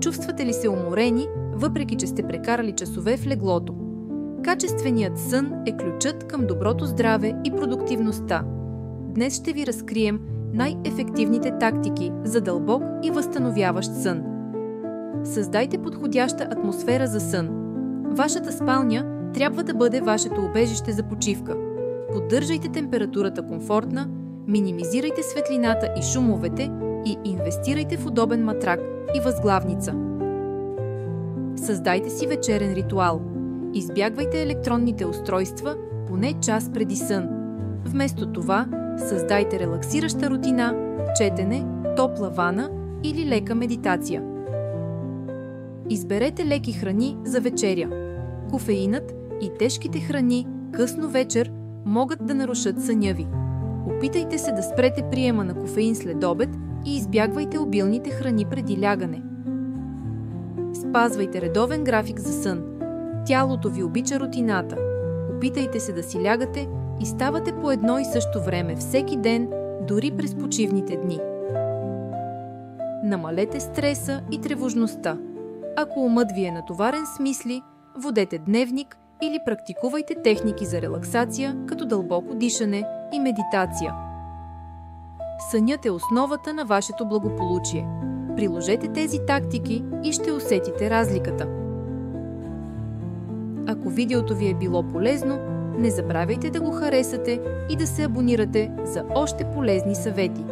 Чувствате ли се уморени, въпреки че сте прекарали часове в леглото? Качественият сън е ключът към доброто здраве и продуктивността. Днес ще ви разкрием най-ефективните тактики за дълбок и възстановяващ сън. Създайте подходяща атмосфера за сън. Вашата спалня трябва да бъде вашето убежище за почивка. Поддържайте температурата комфортна, минимизирайте светлината и шумовете и инвестирайте в удобен матрак и възглавница. Създайте си вечерен ритуал. Избягвайте електронните устройства поне час преди сън. Вместо това, създайте релаксираща рутина, четене, топла вана или лека медитация. Изберете леки храни за вечеря. Кофеинът и тежките храни късно вечер могат да нарушат съня ви. Опитайте се да спрете приема на кофеин след обед и избягвайте обилните храни преди лягане. Спазвайте редовен график за сън. Тялото ви обича рутината. Опитайте се да си лягате и ставате по едно и също време всеки ден, дори през почивните дни. Намалете стреса и тревожността. Ако умът ви е натоварен с мисли, водете дневник или практикувайте техники за релаксация, като дълбоко дишане и медитация. Сънят е основата на вашето благополучие. Приложете тези тактики и ще усетите разликата. Ако видеото ви е било полезно, не забравяйте да го харесате и да се абонирате за още полезни съвети.